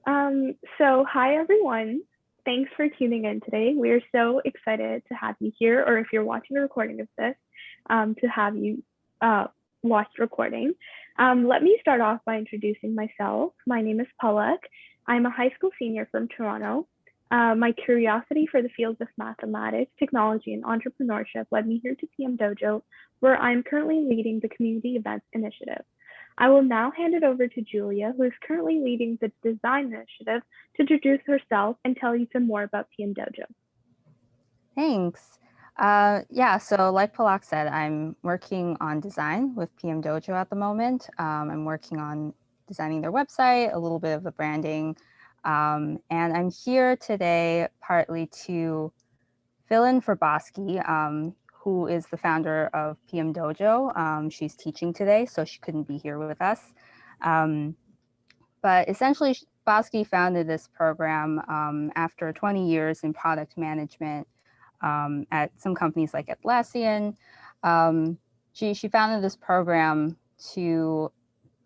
Hi everyone. Thanks for tuning in today. We are so excited to have you here, or if you're watching a recording of this, to have you watch the recording. Let me start off by introducing myself. My name is Palak. I'm a high school senior from Toronto. My curiosity for the fields of mathematics, technology, and entrepreneurship led me here to PMDojo, where I'm currently leading the community events initiative. I will now hand it over to Julia, who is currently leading the design initiative, to introduce herself and tell you some more about PMDojo. Thanks. So like Palak said, I'm working on design with PMDojo at the moment. I'm working on designing their website, a little bit of the branding, and I'm here today partly to fill in for Bosky, who is the founder of PMDojo. She's teaching today, so she couldn't be here with us. But essentially, Bosky founded this program after 20 years in product management at some companies like Atlassian. She founded this program to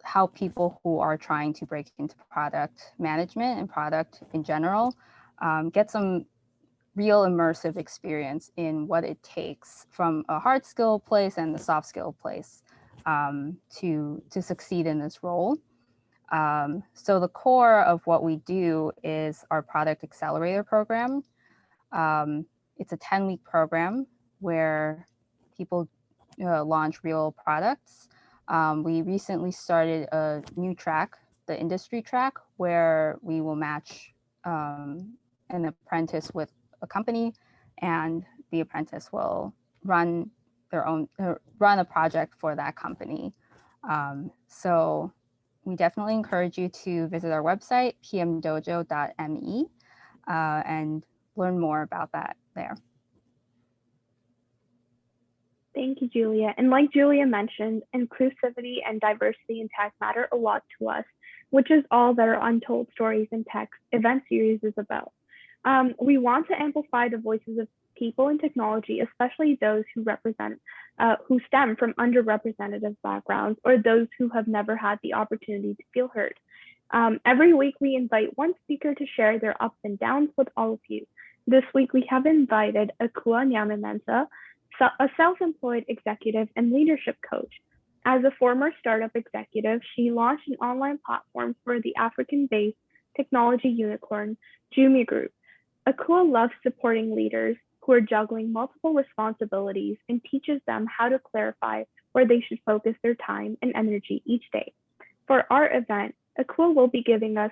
help people who are trying to break into product management and product in general get some real immersive experience in what it takes from a hard skill place and the soft skill place to succeed in this role. So the core of what we do is our product accelerator program. It's a 10-week program where people launch real products. We recently started a new track, the industry track, where we will match an apprentice with a company, and the apprentice will run a project for that company. So we definitely encourage you to visit our website, pmdojo.me, and learn more about that there. Thank you, Julia. And like Julia mentioned, inclusivity and diversity in tech matter a lot to us, which is all that our Untold Stories in Tech event series is about. We want to amplify the voices of people in technology, especially those who stem from underrepresented backgrounds or those who have never had the opportunity to feel heard. Every week, we invite one speaker to share their ups and downs with all of you. This week, we have invited Akua Nyame-Mensah, a self-employed executive and leadership coach. As a former startup executive, she launched an online platform for the African-based technology unicorn, Jumia Group. Akua loves supporting leaders who are juggling multiple responsibilities and teaches them how to clarify where they should focus their time and energy each day. For our event, Akua will be giving us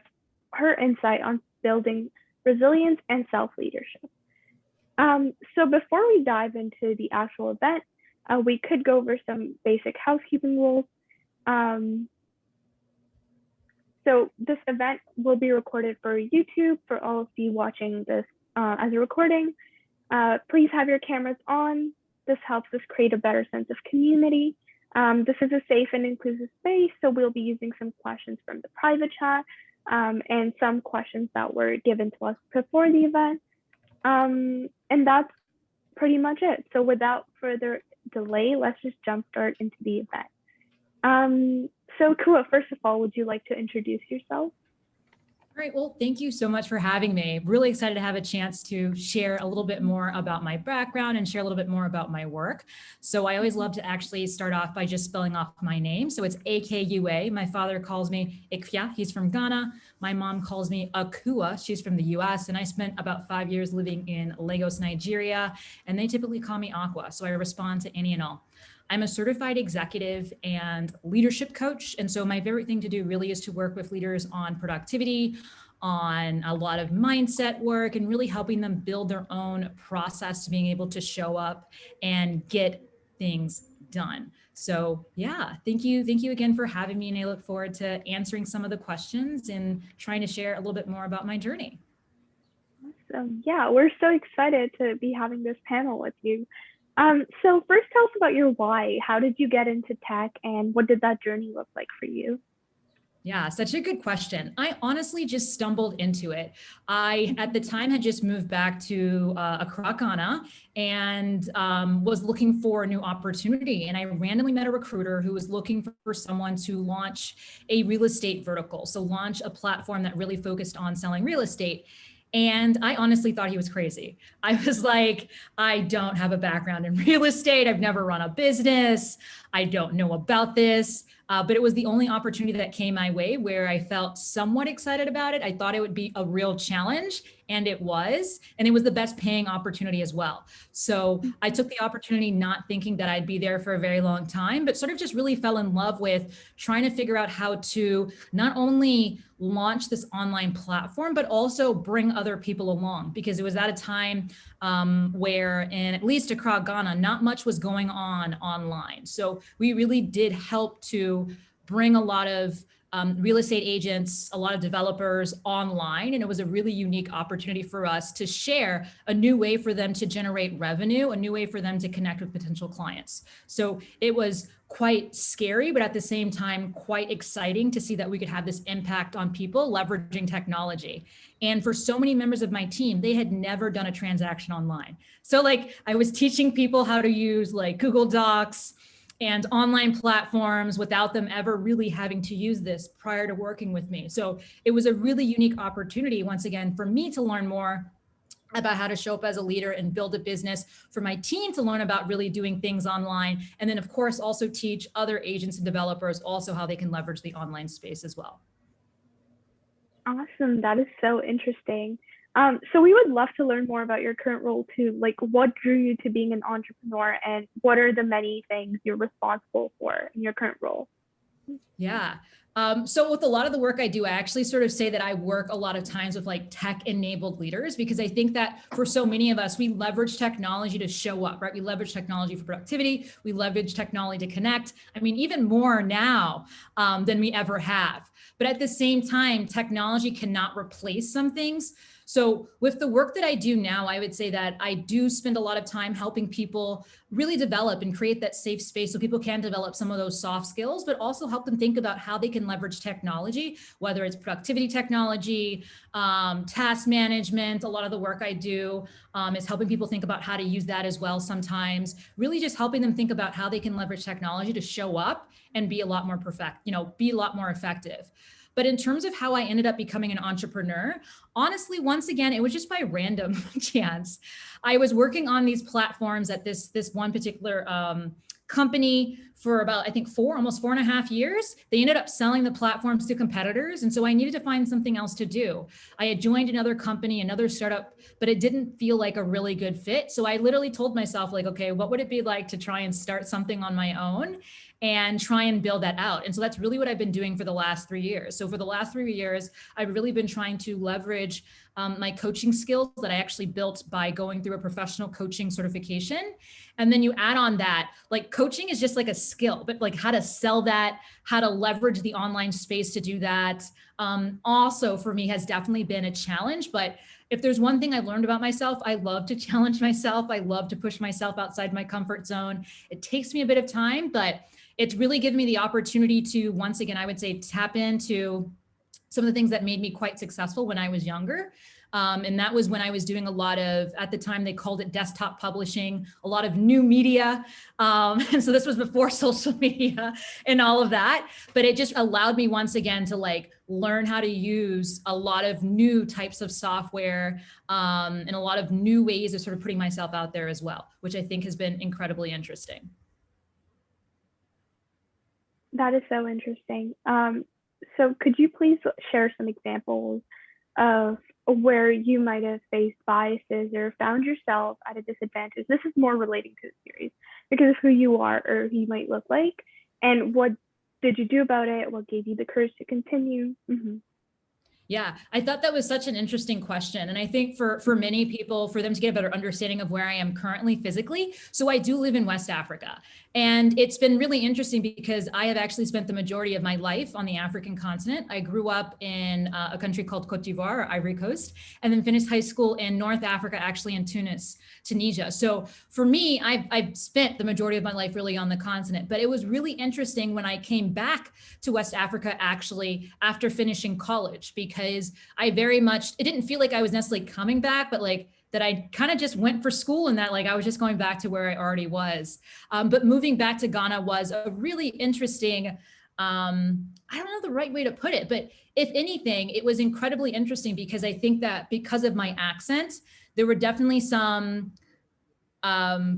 her insight on building resilience and self-leadership. So before we dive into the actual event, we could go over some basic housekeeping rules. So this event will be recorded for YouTube for all of you watching this as a recording. Please have your cameras on. This helps us create a better sense of community. This is a safe and inclusive space, so we'll be using some questions from the private chat and some questions that were given to us before the event. And that's pretty much it. So without further delay, let's just jumpstart into the event. So Kua, first of all, would you like to introduce yourself? All right, well, thank you so much for having me. Really excited to have a chance to share a little bit more about my background and share a little bit more about my work. So I always love to actually start off by just spelling off my name. So it's Akua. My father calls me Ikfia. He's from Ghana. My mom calls me Akua. She's from the US. And I spent about 5 years living in Lagos, Nigeria. And they typically call me Aqua. So I respond to any and all. I'm a certified executive and leadership coach. And so my favorite thing to do really is to work with leaders on productivity, on a lot of mindset work, and really helping them build their own process to being able to show up and get things done. So yeah, thank you again for having me. And I look forward to answering some of the questions and trying to share a little bit more about my journey. Awesome. Yeah, we're so excited to be having this panel with you. So first tell us about your why. How did you get into tech and what did that journey look like for you? Yeah, such a good question. I honestly just stumbled into it. I, at the time, had just moved back to Accra, Ghana, and was looking for a new opportunity. And I randomly met a recruiter who was looking for someone to launch a real estate vertical. So launch a platform that really focused on selling real estate. And I honestly thought he was crazy. I was like, I don't have a background in real estate. I've never run a business. I don't know about this. But it was the only opportunity that came my way where I felt somewhat excited about it. I thought it would be a real challenge, and it was. And it was the best paying opportunity as well. So I took the opportunity not thinking that I'd be there for a very long time, but sort of just really fell in love with trying to figure out how to not only launch this online platform, but also bring other people along, because it was at a time where in at least Accra, Ghana, not much was going on online. So we really did help to bring a lot of real estate agents, a lot of developers online. And it was a really unique opportunity for us to share a new way for them to generate revenue, a new way for them to connect with potential clients. So it was quite scary, but at the same time, quite exciting to see that we could have this impact on people leveraging technology. And for so many members of my team, they had never done a transaction online. So like I was teaching people how to use like Google Docs and online platforms without them ever really having to use this prior to working with me. So it was a really unique opportunity, once again, for me to learn more about how to show up as a leader and build a business, for my team to learn about really doing things online. And then of course, also teach other agents and developers also how they can leverage the online space as well. Awesome. That is so interesting. So we would love to learn more about your current role too. Like, what drew you to being an entrepreneur, and what are the many things you're responsible for in your current role? Yeah. So with a lot of the work I do, I actually sort of say that I work a lot of times with like tech-enabled leaders, because I think that for so many of us, we leverage technology to show up, right? We leverage technology for productivity. We leverage technology to connect. I mean, even more now than we ever have. But at the same time, technology cannot replace some things. So with the work that I do now, I would say that I do spend a lot of time helping people really develop and create that safe space so people can develop some of those soft skills, but also help them think about how they can leverage technology, whether it's productivity technology, task management. A lot of the work I do is helping people think about how to use that as well sometimes, really just helping them think about how they can leverage technology to show up and be a lot more be a lot more effective. But in terms of how I ended up becoming an entrepreneur, honestly, once again, it was just by random chance. I was working on these platforms at this one particular company for about, I think, almost 4.5 years. They ended up selling the platforms to competitors. And so I needed to find something else to do. I had joined another company, another startup, but it didn't feel like a really good fit. So I literally told myself like, okay, what would it be like to try and start something on my own and try and build that out? And so that's really what I've been doing for the last 3 years. So for the last 3 years, I've really been trying to leverage my coaching skills that I actually built by going through a professional coaching certification. And then you add on that, like coaching is just like a skill, but like how to sell that, how to leverage the online space to do that, also for me has definitely been a challenge. But if there's one thing I've learned about myself, I love to challenge myself. I love to push myself outside my comfort zone. It takes me a bit of time, but it's really given me the opportunity to, once again, I would say, tap into some of the things that made me quite successful when I was younger. And that was when I was doing a lot of, at the time they called it desktop publishing, a lot of new media. And so this was before social media and all of that, but it just allowed me once again to like learn how to use a lot of new types of software and a lot of new ways of sort of putting myself out there as well, which I think has been incredibly interesting. That is so interesting. So could you please share some examples of where you might have faced biases or found yourself at a disadvantage? This is more relating to the series because of who you are or who you might look like, and what did you do about it? What gave you the courage to continue? Mm-hmm. Yeah, I thought that was such an interesting question. And I think for many people, for them to get a better understanding of where I am currently physically. So I do live in West Africa. And it's been really interesting because I have actually spent the majority of my life on the African continent. I grew up in a country called Cote d'Ivoire, or Ivory Coast, and then finished high school in North Africa, actually in Tunisia. So for me, I've spent the majority of my life really on the continent. But it was really interesting when I came back to West Africa, actually, after finishing college, because I very much, it didn't feel like I was necessarily coming back, but like that I kind of just went for school and that like I was just going back to where I already was. But moving back to Ghana was a really interesting, I don't know the right way to put it, but if anything, it was incredibly interesting because I think that because of my accent, there were definitely some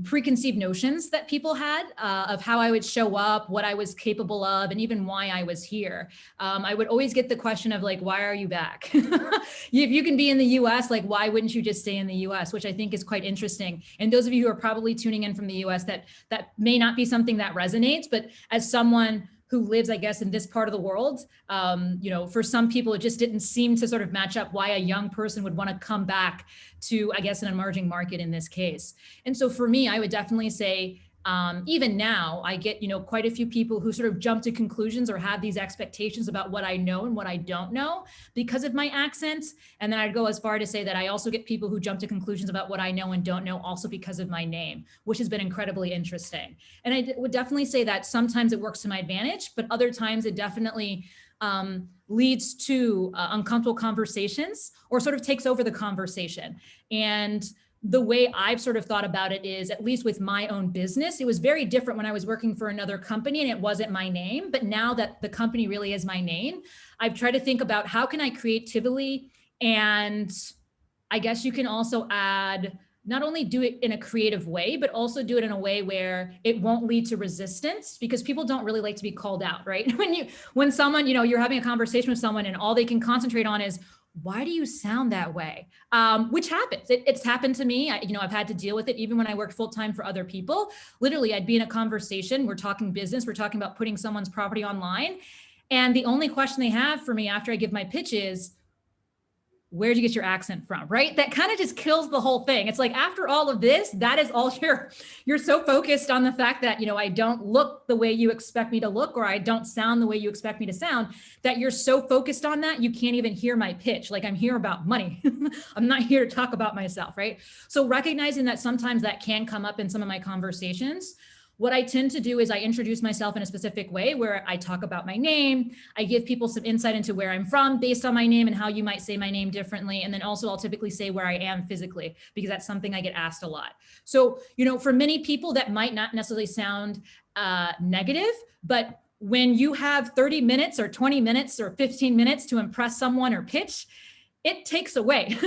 preconceived notions that people had of how I would show up, what I was capable of, and even why I was here. I would always get the question of like, why are you back? If you can be in the US, like, why wouldn't you just stay in the US? Which I think is quite interesting. And those of you who are probably tuning in from the US, that may not be something that resonates, but as someone who lives, I guess, in this part of the world, for some people, it just didn't seem to sort of match up why a young person would want to come back to, I guess, an emerging market in this case. And so for me, I would definitely say, even now, I get, quite a few people who sort of jump to conclusions or have these expectations about what I know and what I don't know because of my accent. And then I'd go as far to say that I also get people who jump to conclusions about what I know and don't know also because of my name, which has been incredibly interesting. And I would definitely say that sometimes it works to my advantage, but other times it definitely leads to uncomfortable conversations or sort of takes over the conversation. And the way I've sort of thought about it is, at least with my own business, it was very different when I was working for another company and it wasn't my name. But now that the company really is my name, I've tried to think about how can I creatively, and I guess you can also add, not only do it in a creative way, but also do it in a way where it won't lead to resistance, because people don't really like to be called out, right? When someone, you're having a conversation with someone and all they can concentrate on is, why do you sound that way? Which happens. It's happened to me. I've had to deal with it even when I worked full-time for other people. Literally, I'd be in a conversation. We're talking business. We're talking about putting someone's property online. And the only question they have for me after I give my pitch is, where'd you get your accent from, right? That kind of just kills the whole thing. It's like, after all of this, that is all you're so focused on the fact that, I don't look the way you expect me to look, or I don't sound the way you expect me to sound, that you're so focused on that, you can't even hear my pitch. Like, I'm here about money. I'm not here to talk about myself, right? So recognizing that sometimes that can come up in some of my conversations, what I tend to do is I introduce myself in a specific way where I talk about my name. I give people some insight into where I'm from based on my name and how you might say my name differently. And then also I'll typically say where I am physically, because that's something I get asked a lot. So, for many people that might not necessarily sound negative, but when you have 30 minutes or 20 minutes or 15 minutes to impress someone or pitch, it takes away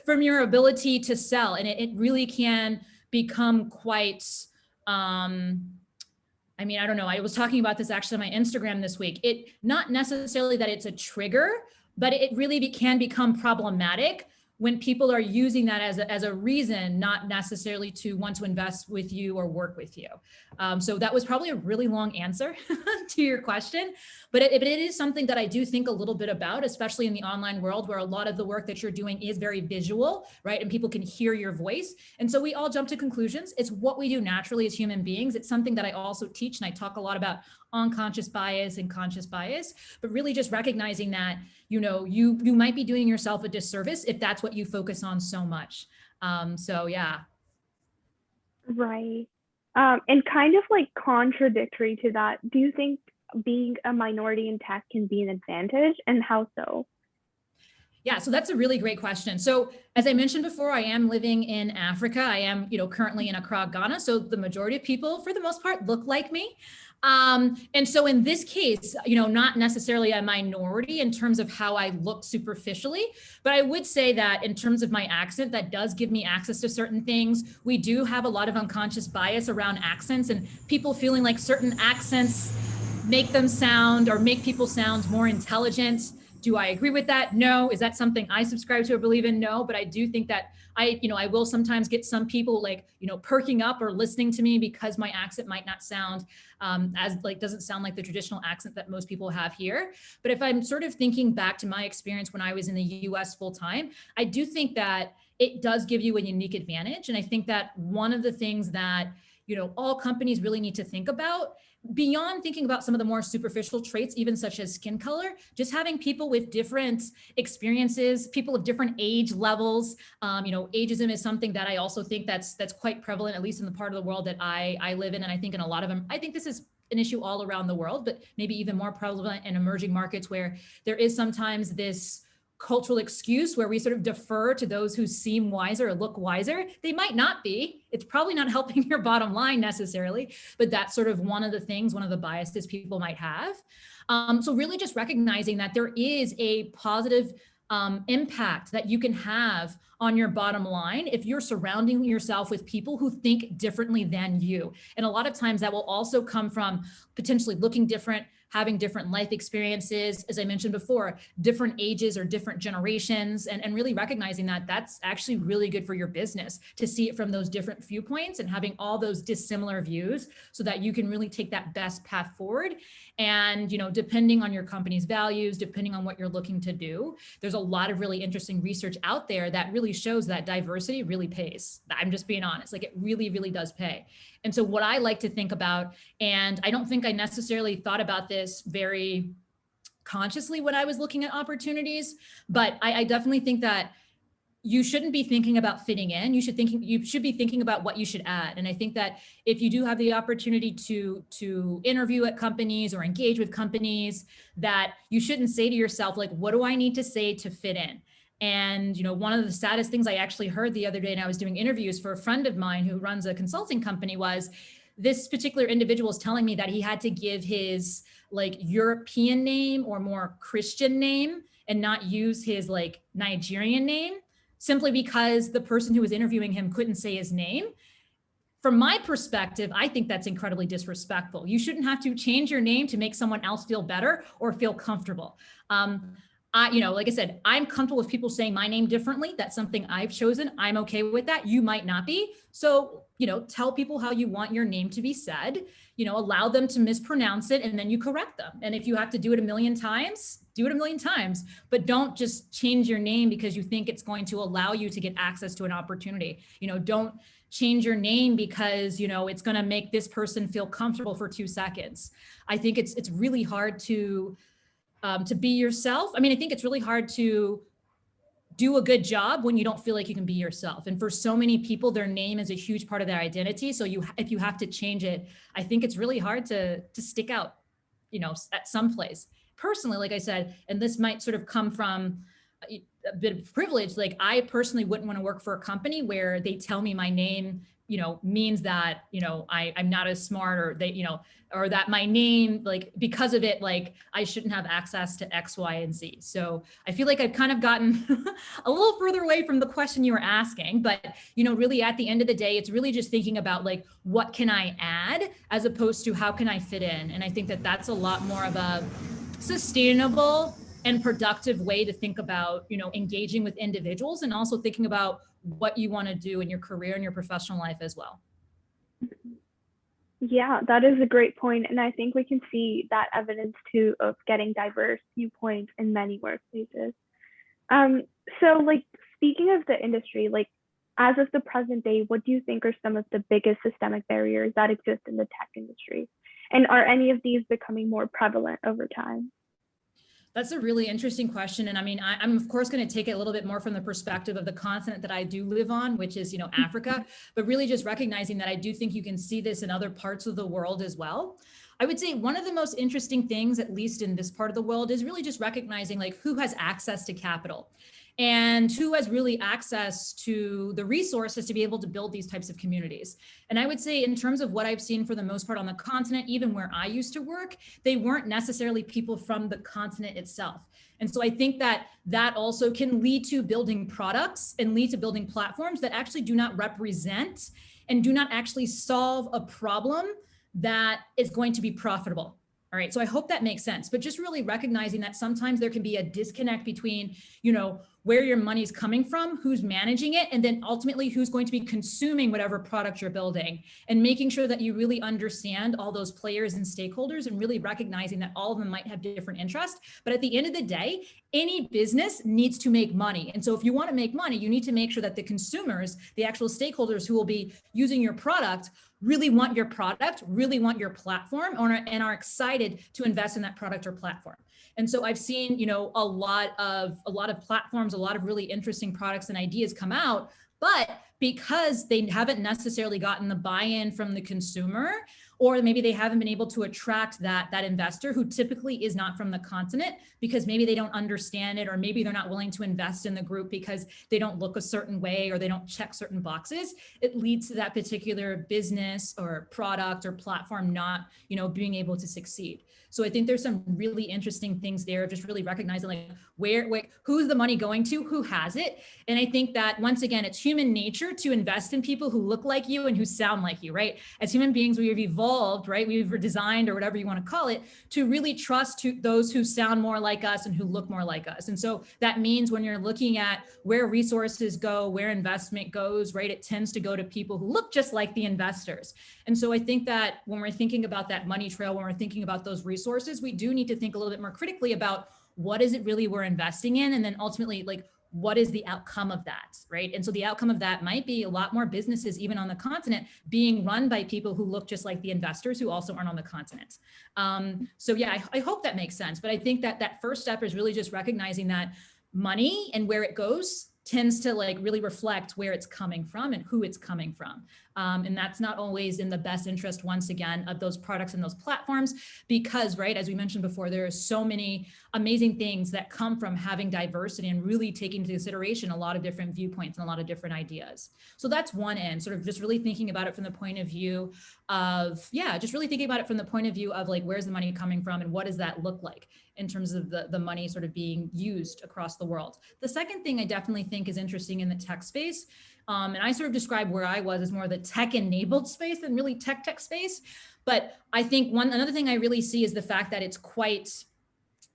from your ability to sell. And it really can become quite, I don't know. I was talking about this actually on my Instagram this week. It not necessarily that it's a trigger, but it really can become problematic when people are using that as a reason, not necessarily to want to invest with you or work with you. So that was probably a really long answer to your question, but it is something that I do think a little bit about, especially in the online world where a lot of the work that you're doing is very visual, right? And people can hear your voice. And so we all jump to conclusions. It's what we do naturally as human beings. It's something that I also teach, and I talk a lot about unconscious bias and conscious bias, but really just recognizing that, you might be doing yourself a disservice if that's what you focus on so much. So yeah. Right. And kind of like contradictory to that, do you think being a minority in tech can be an advantage, and how so? Yeah, so that's a really great question. So as I mentioned before, I am living in Africa. I am, currently in Accra, Ghana. So the majority of people, for the most part, look like me. And so in this case, not necessarily a minority in terms of how I look superficially, but I would say that in terms of my accent, that does give me access to certain things. We do have a lot of unconscious bias around accents, and people feeling like certain accents make them sound or make people sound more intelligent, Do I agree with that? No. Is that something I subscribe to or believe in? No. But I do think that I will sometimes get some people like, perking up or listening to me because my accent might not sound doesn't sound like the traditional accent that most people have here. But if I'm sort of thinking back to my experience when I was in the US full time, I do think that it does give you a unique advantage. And I think that one of the things that, all companies really need to think about, beyond thinking about some of the more superficial traits, even such as skin color, just having people with different experiences, people of different age levels. Ageism is something that I also think that's quite prevalent, at least in the part of the world that I live in. And I think in a lot of them, I think this is an issue all around the world, but maybe even more prevalent in emerging markets where there is sometimes this cultural excuse where we sort of defer to those who seem wiser or look wiser. They might not be. It's probably not helping your bottom line necessarily, but that's sort of one of the things, one of the biases people might have. So really just recognizing that there is a positive impact that you can have on your bottom line if you're surrounding yourself with people who think differently than you. And a lot of times that will also come from potentially looking different, having different life experiences, as I mentioned before, different ages or different generations, and really recognizing that that's actually really good for your business to see it from those different viewpoints and having all those dissimilar views so that you can really take that best path forward. And, depending on your company's values, depending on what you're looking to do, there's a lot of really interesting research out there that really shows that diversity really pays. I'm just being honest, like it really, really does pay. And so what I like to think about, and I don't think I necessarily thought about this very consciously when I was looking at opportunities, but I definitely think that you shouldn't be thinking about fitting in. You should be thinking about what you should add. And I think that if you do have the opportunity to interview at companies or engage with companies, that you shouldn't say to yourself, like, what do I need to say to fit in? And, one of the saddest things I actually heard the other day, and I was doing interviews for a friend of mine who runs a consulting company, was this particular individual was telling me that he had to give his like European name or more Christian name and not use his like Nigerian name, simply because the person who was interviewing him couldn't say his name. From my perspective, I think that's incredibly disrespectful. You shouldn't have to change your name to make someone else feel better or feel comfortable. Like I said, I'm comfortable with people saying my name differently. That's something I've chosen. I'm okay with that. You might not be. So, tell people how you want your name to be said, allow them to mispronounce it, and then you correct them. And if you have to do it a million times, do it a million times, but don't just change your name because you think it's going to allow you to get access to an opportunity. Don't change your name because, it's going to make this person feel comfortable for 2 seconds. I think it's really hard to be yourself. I mean, I think it's really hard to do a good job when you don't feel like you can be yourself. And for so many people, their name is a huge part of their identity. So if you have to change it, I think it's really hard to stick out, at some place. Personally, like I said, and this might sort of come from a bit of privilege, like I personally wouldn't want to work for a company where they tell me my name, means that, I'm not as smart, or they, or that my name, like, because of it, like I shouldn't have access to X, Y, and Z. So I feel like I've kind of gotten a little further away from the question you were asking, but, really at the end of the day, it's really just thinking about like, what can I add as opposed to how can I fit in? And I think that that's a lot more of a sustainable and productive way to think about, engaging with individuals, and also thinking about what you want to do in your career and your professional life as well. Yeah, that is a great point. And I think we can see that evidence too of getting diverse viewpoints in many workplaces. So like, speaking of the industry, like as of the present day, what do you think are some of the biggest systemic barriers that exist in the tech industry? And are any of these becoming more prevalent over time? That's a really interesting question. And I mean, I'm of course going to take it a little bit more from the perspective of the continent that I do live on, which is, Africa, but really just recognizing that I do think you can see this in other parts of the world as well. I would say one of the most interesting things, at least in this part of the world, is really just recognizing like who has access to capital and who has really access to the resources to be able to build these types of communities. And I would say in terms of what I've seen for the most part on the continent, even where I used to work, they weren't necessarily people from the continent itself. And so I think that that also can lead to building products and lead to building platforms that actually do not represent and do not actually solve a problem that is going to be profitable. All right. So I hope that makes sense, but just really recognizing that sometimes there can be a disconnect between, you know, where your money's coming from, who's managing it, and then ultimately who's going to be consuming whatever product you're building, and making sure that you really understand all those players and stakeholders, and really recognizing that all of them might have different interests. But at the end of the day, any business needs to make money. And so if you want to make money, you need to make sure that the consumers, the actual stakeholders who will be using your product, really want your product, really want your platform, and are excited to invest in that product or platform. And so I've seen, you know, a lot of platforms, a lot of really interesting products and ideas come out, but because they haven't necessarily gotten the buy-in from the consumer, or maybe they haven't been able to attract that investor who typically is not from the continent, because maybe they don't understand it, or maybe they're not willing to invest in the group because they don't look a certain way or they don't check certain boxes, it leads to that particular business or product or platform not, you know, being able to succeed. So I think there's some really interesting things there of just really recognizing like where who's the money going to, who has it. And I think that once again, it's human nature to invest in people who look like you and who sound like you, right? As human beings, we have evolved, right? We've designed, or whatever you want to call it, to really trust those who sound more like us and who look more like us. And so that means when you're looking at where resources go, where investment goes, right, it tends to go to people who look just like the investors. And so I think that when we're thinking about that money trail, when we're thinking about those resources, we do need to think a little bit more critically about what is it really we're investing in, and then ultimately, like, what is the outcome of that, right? And so the outcome of that might be a lot more businesses, even on the continent, being run by people who look just like the investors who also aren't on the continent. So yeah, I hope that makes sense. But I think that that first step is really just recognizing that money and where it goes tends to like really reflect where it's coming from and who it's coming from. And that's not always in the best interest, once again, of those products and those platforms, because, right, as we mentioned before, there are so many amazing things that come from having diversity and really taking into consideration a lot of different viewpoints and a lot of different ideas. So that's one end, sort of just really thinking about it from the point of view of, yeah, just really thinking about it from the point of view of like, where's the money coming from and what does that look like in terms of the money sort of being used across the world. The second thing I definitely think is interesting in the tech space, and I sort of describe where I was as more of the tech-enabled space than really tech space. But I think another thing I really see is the fact that it's quite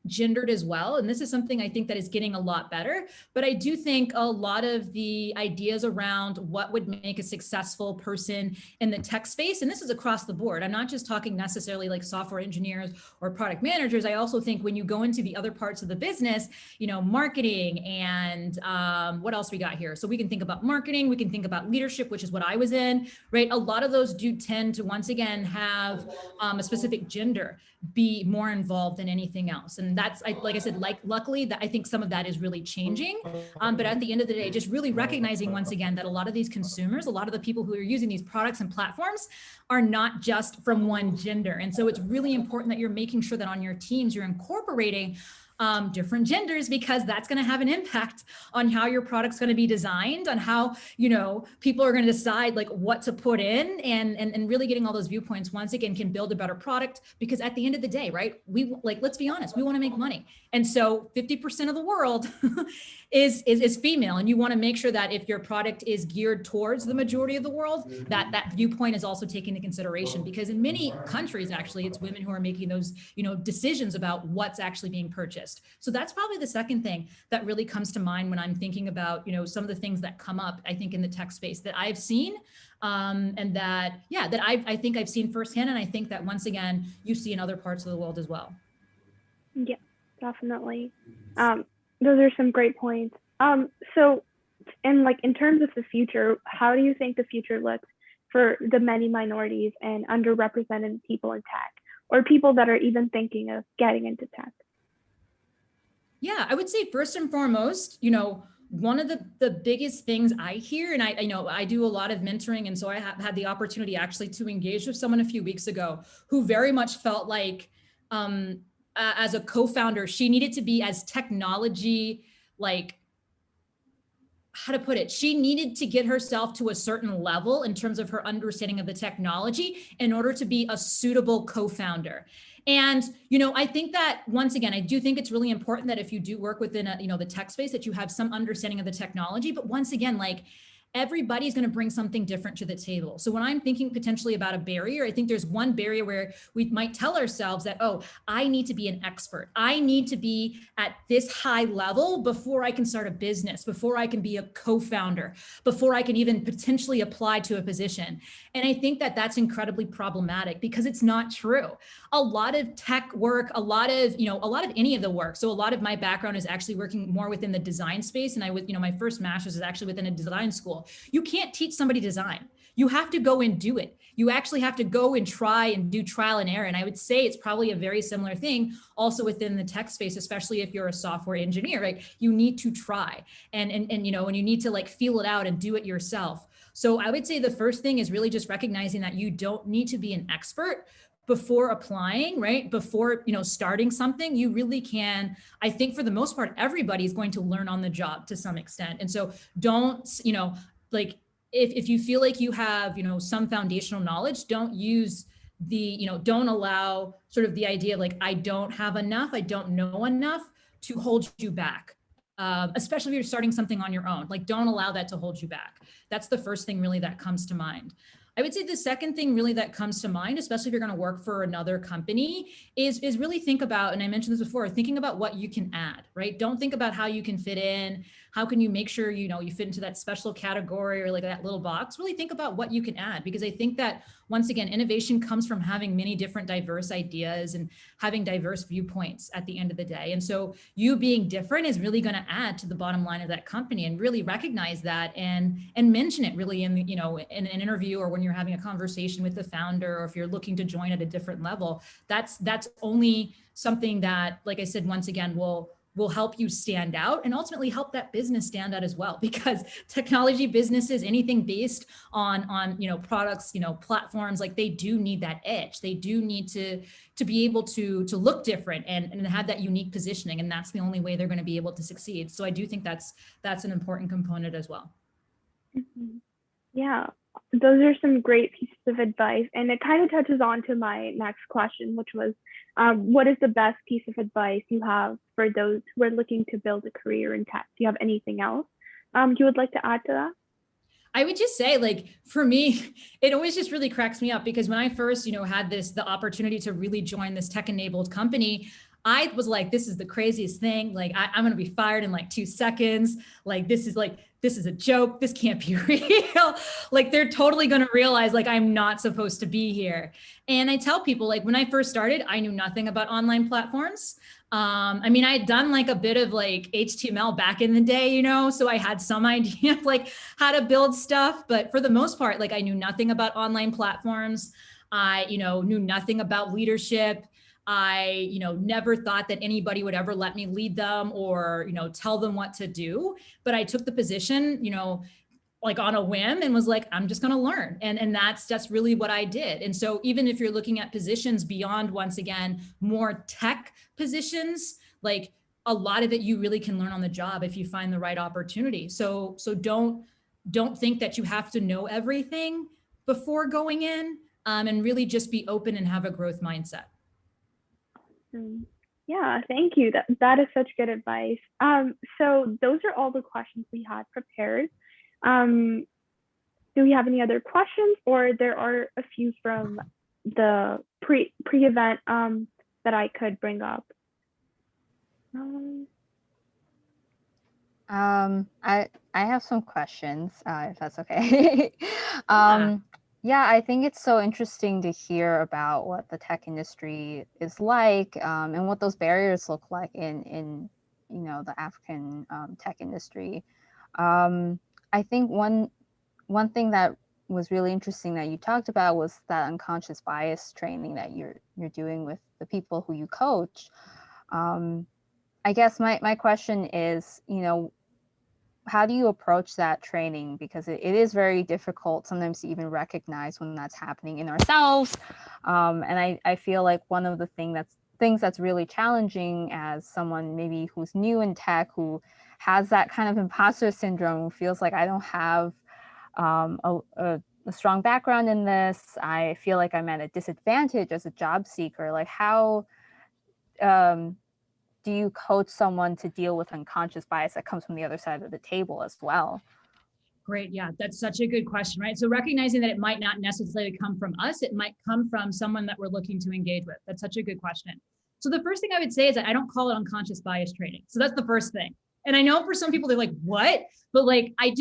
gendered as well. And this is something I think that is getting a lot better. But I do think a lot of the ideas around what would make a successful person in the tech space, and this is across the board, I'm not just talking necessarily like software engineers or product managers. I also think when you go into the other parts of the business, you know, marketing and what else we got here? So we can think about marketing, we can think about leadership, which is what I was in, right? A lot of those do tend to, once again, have a specific gender be more involved than anything else. And that's, like I said, luckily that I think some of that is really changing. But at the end of the day, just really recognizing once again that a lot of these consumers, a lot of the people who are using these products and platforms are not just from one gender. And so it's really important that you're making sure that on your teams, you're incorporating different genders, because that's going to have an impact on how your product's going to be designed, on how, you know, people are going to decide like what to put in, and really getting all those viewpoints once again can build a better product. Because at the end of the day, right, we like, let's be honest, we want to make money. And so 50% of the world is female, and you want to make sure that if your product is geared towards the majority of the world, that viewpoint is also taken into consideration, because in many countries, actually, it's women who are making those, you know, decisions about what's actually being purchased. So that's probably the second thing that really comes to mind when I'm thinking about, you know, some of the things that come up, I think, in the tech space that I've seen, and that, yeah, that I think I've seen firsthand. And I think that once again, you see in other parts of the world as well. Yeah, definitely. Those are some great points. So, and like in terms of the future, how do you think the future looks for the many minorities and underrepresented people in tech, or people that are even thinking of getting into tech? Yeah, I would say first and foremost, you know, one of the biggest things I hear, and I know I do a lot of mentoring, and so I have had the opportunity actually to engage with someone a few weeks ago who very much felt like, as a co-founder, she needed to be as technology, like, how to put it, she needed to get herself to a certain level in terms of her understanding of the technology in order to be a suitable co-founder. And, you know, I think that once again, I do think it's really important that if you do work within a, you know, the tech space, that you have some understanding of the technology. But once again, like, everybody's going to bring something different to the table. So when I'm thinking potentially about a barrier, I think there's one barrier where we might tell ourselves that, oh, I need to be an expert. I need to be at this high level before I can start a business, before I can be a co-founder, before I can even potentially apply to a position. And I think that that's incredibly problematic because it's not true. A lot of tech work, a lot of any of the work. So a lot of my background is actually working more within the design space. And I was, my first master's is actually within a design school. You can't teach somebody design. You have to go and do it. You actually have to go and try and do trial and error. And I would say it's probably a very similar thing also within the tech space, especially if you're a software engineer, right? You need to try and you need to like feel it out and do it yourself. So I would say the first thing is really just recognizing that you don't need to be an expert before applying, right? Before, starting something. You really can, I think for the most part, everybody is going to learn on the job to some extent. And so don't, like if you feel like you have, some foundational knowledge, don't use don't allow sort of the idea of like, I don't have enough, I don't know enough to hold you back. Especially if you're starting something on your own, like don't allow that to hold you back. That's the first thing really that comes to mind. I would say the second thing really that comes to mind, especially if you're going to work for another company, is really think about, and I mentioned this before, thinking about what you can add, right? Don't think about how you can fit in. How can you make sure, you fit into that special category or like that little box? Really think about what you can add, because I think that once again, innovation comes from having many different diverse ideas and having diverse viewpoints at the end of the day. And so you being different is really going to add to the bottom line of that company, and really recognize that and mention it really in, in an interview, or when you're having a conversation with the founder, or if you're looking to join at a different level. That's only something that, like I said, once again, will help you stand out and ultimately help that business stand out as well, because technology businesses, anything based on products, platforms, like they do need that edge. They do need to be able to look different and have that unique positioning. And that's the only way they're going to be able to succeed. So I do think that's an important component as well. Mm-hmm. Yeah, those are some great pieces of advice. And it kind of touches on to my next question, which was, what is the best piece of advice you have for those who are looking to build a career in tech? Do you have anything else you would like to add to that? I would just say, like, for me, it always just really cracks me up, because when I first, had the opportunity to really join this tech-enabled company, I was like, this is the craziest thing. Like, I'm going to be fired in like 2 seconds. Like, this is a joke. This can't be real. Like, they're totally going to realize like I'm not supposed to be here. And I tell people, like, when I first started, I knew nothing about online platforms. I mean, I had done like a bit of like HTML back in the day, so I had some idea of like how to build stuff, but for the most part, like I knew nothing about online platforms. I, knew nothing about leadership. I, never thought that anybody would ever let me lead them or, tell them what to do. But I took the position, like on a whim, and was like, I'm just going to learn. And that's really what I did. And so even if you're looking at positions beyond, once again, more tech positions, like a lot of it, you really can learn on the job if you find the right opportunity. So don't think that you have to know everything before going in, and really just be open and have a growth mindset. Yeah, thank you. That is such good advice. So those are all the questions we had prepared. Do we have any other questions, or there are a few from the pre-event that I could bring up? I have some questions, if that's okay. Yeah, I think it's so interesting to hear about what the tech industry is like, and what those barriers look like in the African tech industry. I think one thing that was really interesting that you talked about was that unconscious bias training that you're doing with the people who you coach. I guess my question is, how do you approach that training? Because it is very difficult sometimes to even recognize when that's happening in ourselves. And I feel like one of the things that's really challenging as someone maybe who's new in tech, who has that kind of imposter syndrome, who feels like I don't have a strong background in this. I feel like I'm at a disadvantage as a job seeker. Like, how do you coach someone to deal with unconscious bias that comes from the other side of the table as well? Great. Yeah, that's such a good question, right? So recognizing that it might not necessarily come from us, it might come from someone that we're looking to engage with. That's such a good question. So the first thing I would say is that I don't call it unconscious bias training. So that's the first thing. And I know for some people, they're like, what? But like, I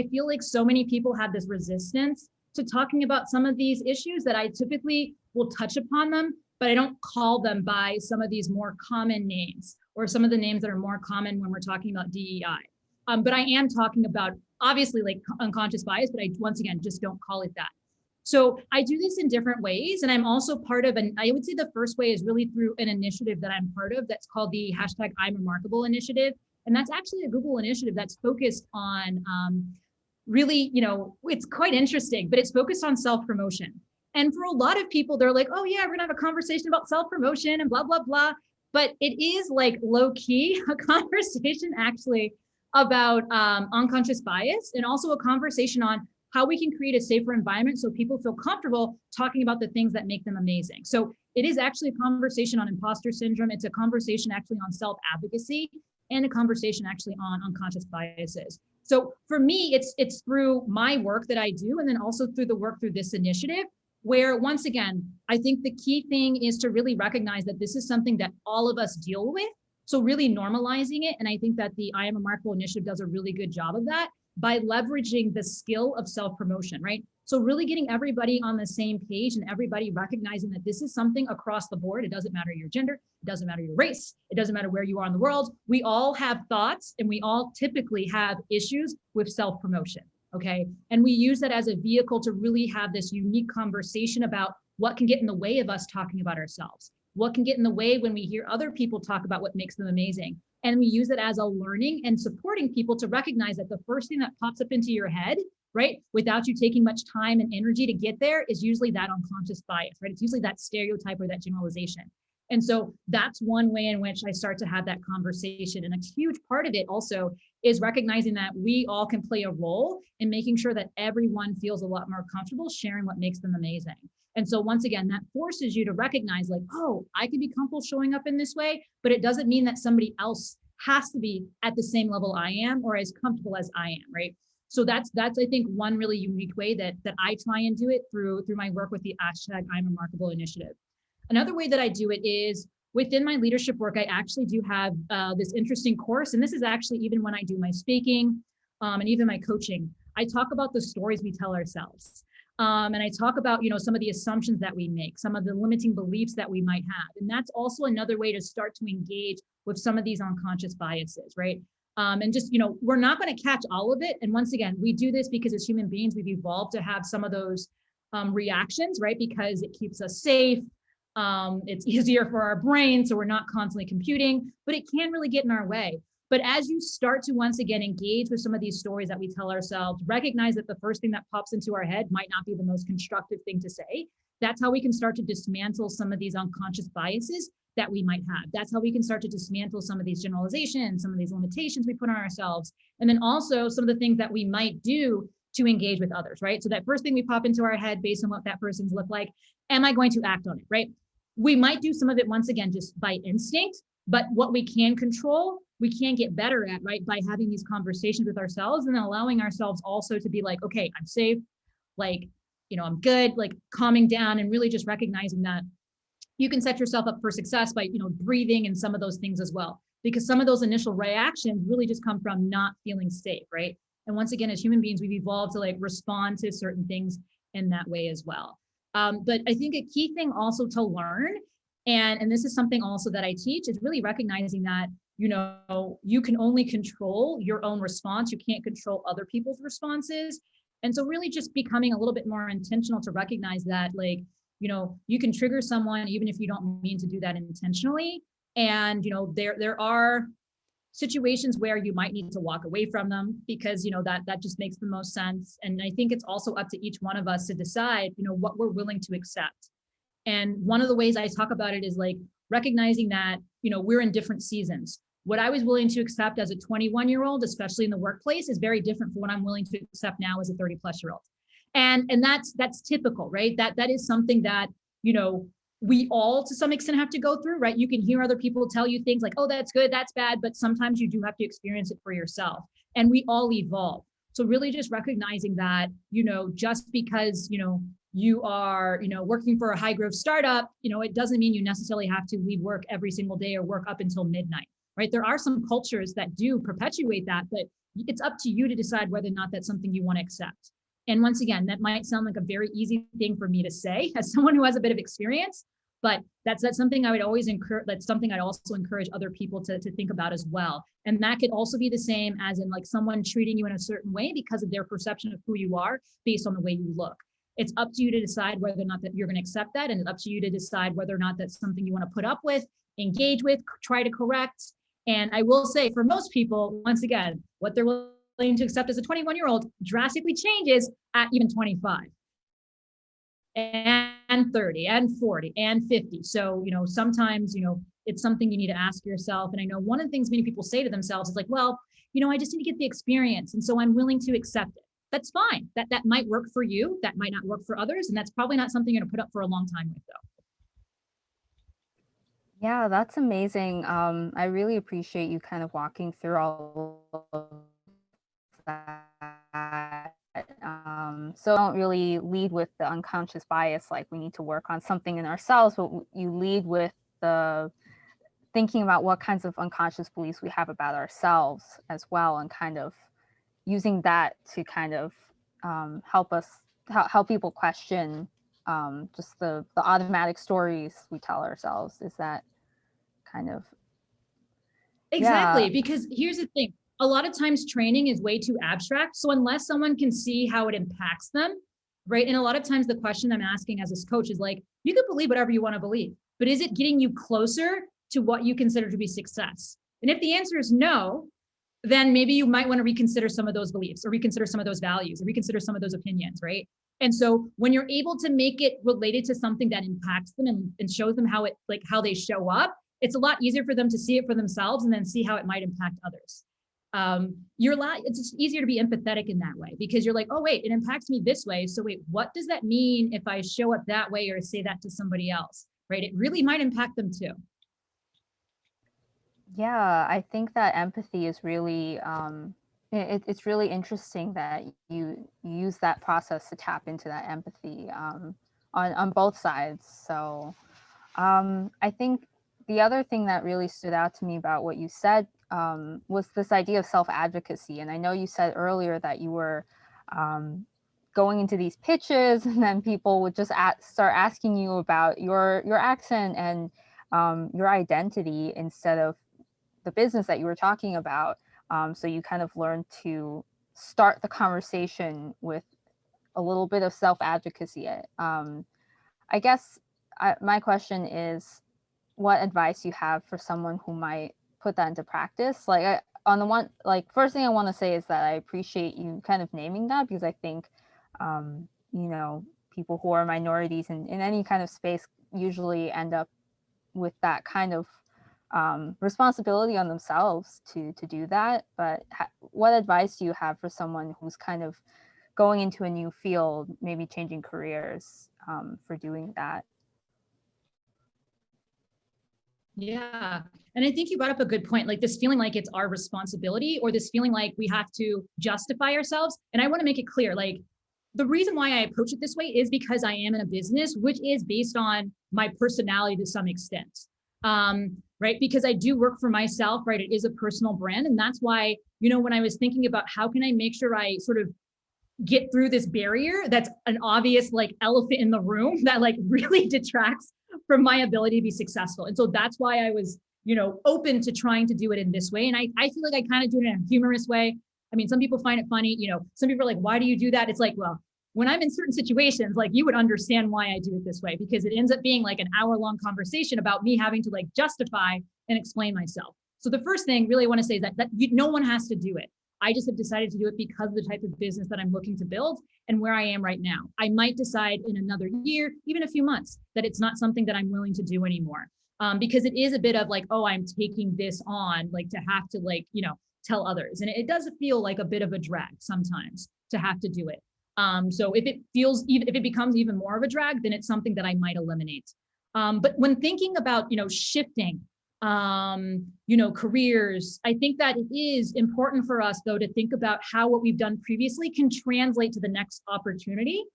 feel like so many people have this resistance to talking about some of these issues that I typically will touch upon them, but I don't call them by some of these more common names or some of the names that are more common when we're talking about DEI. But I am talking about obviously like unconscious bias, but I, once again, just don't call it that. So I do this in different ways. And I'm also part of, I would say the first way is really through an initiative that I'm part of that's called the #I'mRemarkable initiative. And that's actually a Google initiative that's focused on really, it's quite interesting, but it's focused on self-promotion. And for a lot of people, they're like, oh yeah, we're gonna have a conversation about self-promotion and blah, blah, blah. But it is like low key a conversation actually about unconscious bias, and also a conversation on how we can create a safer environment so people feel comfortable talking about the things that make them amazing. So it is actually a conversation on imposter syndrome. It's a conversation actually on self-advocacy, and a conversation actually on unconscious biases. So for me, it's through my work that I do, and then also through the work through this initiative, where once again, I think the key thing is to really recognize that this is something that all of us deal with. So really normalizing it. And I think that the I Am Remarkable initiative does a really good job of that by leveraging the skill of self-promotion, right? So really getting everybody on the same page and everybody recognizing that this is something across the board. It doesn't matter your gender, it doesn't matter your race, it doesn't matter where you are in the world. We all have thoughts, and we all typically have issues with self-promotion, okay? And we use that as a vehicle to really have this unique conversation about what can get in the way of us talking about ourselves. What can get in the way when we hear other people talk about what makes them amazing? And we use it as a learning and supporting people to recognize that the first thing that pops up into your head, right, without you taking much time and energy to get there, is usually that unconscious bias, right? It's usually that stereotype or that generalization. And so that's one way in which I start to have that conversation. And a huge part of it also is recognizing that we all can play a role in making sure that everyone feels a lot more comfortable sharing what makes them amazing. And so once again, that forces you to recognize like, oh, I can be comfortable showing up in this way, but it doesn't mean that somebody else has to be at the same level I am or as comfortable as I am, right? So that's I think one really unique way that I try and do it through my work with the #I'mRemarkable initiative. Another way that I do it is within my leadership work. I actually do have this interesting course, and this is actually even when I do my speaking and even my coaching. I talk about the stories we tell ourselves. And I talk about, some of the assumptions that we make, some of the limiting beliefs that we might have. And that's also another way to start to engage with some of these unconscious biases, right? And just, we're not going to catch all of it. And once again, we do this because as human beings, we've evolved to have some of those reactions, right? Because it keeps us safe. It's easier for our brain, so we're not constantly computing, but it can really get in our way. But as you start to once again engage with some of these stories that we tell ourselves, recognize that the first thing that pops into our head might not be the most constructive thing to say. That's how we can start to dismantle some of these unconscious biases that we might have. That's how we can start to dismantle some of these generalizations, some of these limitations we put on ourselves, and then also some of the things that we might do to engage with others, right? So that first thing we pop into our head based on what that person's look like, am I going to act on it, right? We might do some of it once again just by instinct, but what we can control, we can get better at, right? By having these conversations with ourselves and then allowing ourselves also to be like, okay, I'm safe, like, I'm good, like calming down and really just recognizing that you can set yourself up for success by, breathing and some of those things as well. Because some of those initial reactions really just come from not feeling safe, right? And once again, as human beings, we've evolved to like respond to certain things in that way as well. But I think a key thing also to learn, and this is something also that I teach, is really recognizing that, you can only control your own response. You can't control other people's responses. And so really just becoming a little bit more intentional to recognize that, like, you can trigger someone even if you don't mean to do that intentionally. And, there are situations where you might need to walk away from them because, that just makes the most sense. And I think it's also up to each one of us to decide, what we're willing to accept. And one of the ways I talk about it is like recognizing that, we're in different seasons. What I was willing to accept as a 21-year-old, especially in the workplace, is very different from what I'm willing to accept now as a 30-plus-year-old. And that's typical, right? That is something that, we all to some extent have to go through, right? You can hear other people tell you things like, oh, that's good, that's bad, but sometimes you do have to experience it for yourself. And we all evolve. So really just recognizing that, just because, you are, working for a high growth startup, it doesn't mean you necessarily have to leave work every single day or work up until midnight, right? There are some cultures that do perpetuate that, but it's up to you to decide whether or not that's something you want to accept. And once again, that might sound like a very easy thing for me to say as someone who has a bit of experience, but that's something I would always encourage. That's something I'd also encourage other people to think about as well. And that could also be the same as in like someone treating you in a certain way because of their perception of who you are based on the way you look. It's up to you to decide whether or not that you're going to accept that. And it's up to you to decide whether or not that's something you want to put up with, engage with, try to correct. And I will say for most people, once again, what they're willing to accept as a 21-year-old drastically changes at even 25 and 30 and 40 and 50. So, sometimes, it's something you need to ask yourself. And I know one of the things many people say to themselves is like, well, I just need to get the experience. And so I'm willing to accept it. That's fine. That might work for you. That might not work for others. And that's probably not something you're going to put up for a long time with though. Yeah, that's amazing. I really appreciate you kind of walking through all of that. So don't really lead with the unconscious bias, like we need to work on something in ourselves, but you lead with the thinking about what kinds of unconscious beliefs we have about ourselves as well, and kind of using that to kind of help people question just the automatic stories we tell ourselves. Is that kind of exactly? Because here's the thing, a lot of times training is way too abstract, so unless someone can see how it impacts them, right? And a lot of times the question I'm asking as a coach is like, you can believe whatever you want to believe, but is it getting you closer to what you consider to be success? And if the answer is no, then maybe you might want to reconsider some of those beliefs or reconsider some of those values or reconsider some of those opinions, right? And so when you're able to make it related to something that impacts them and shows them how they show up, it's a lot easier for them to see it for themselves and then see how it might impact others. It's just easier to be empathetic in that way because you're like, oh wait, it impacts me this way. So wait, what does that mean if I show up that way or say that to somebody else, right? It really might impact them too. Yeah, I think that empathy is really, it's really interesting that you use that process to tap into that empathy on both sides. So I think the other thing that really stood out to me about what you said was this idea of self-advocacy. And I know you said earlier that you were going into these pitches and then people would just start asking you about your accent and your identity instead of the business that you were talking about. So you kind of learned to start the conversation with a little bit of self-advocacy. I guess my question is, what advice you have for someone who might put that into practice? First thing I want to say is that I appreciate you kind of naming that, because I think, people who are minorities in any kind of space usually end up with that kind of responsibility on themselves to do that. But what advice do you have for someone who's kind of going into a new field, maybe changing careers, for doing that? Yeah. And I think you brought up a good point, like this feeling like it's our responsibility or this feeling like we have to justify ourselves. And I want to make it clear, like the reason why I approach it this way is because I am in a business, which is based on my personality to some extent. Right? Because I do work for myself, right? It is a personal brand. And that's why, when I was thinking about how can I make sure I sort of get through this barrier that's an obvious like elephant in the room that like really detracts from my ability to be successful. And so that's why I was, open to trying to do it in this way. And I feel like I kind of do it in a humorous way. I mean, some people find it funny, some people are like, why do you do that? It's like, well, when I'm in certain situations, like you would understand why I do it this way, because it ends up being like an hour-long conversation about me having to like justify and explain myself. So the first thing really I want to say is that no one has to do it. I just have decided to do it because of the type of business that I'm looking to build and where I am right now. I might decide in another year, even a few months, that it's not something that I'm willing to do anymore. Because it is a bit of like, oh, I'm taking this on, like to have to like, tell others. And it does feel like a bit of a drag sometimes to have to do it. So if it becomes even more of a drag, then it's something that I might eliminate. But when thinking about, shifting, careers. I think that it is important for us, though, to think about how what we've done previously can translate to the next opportunity.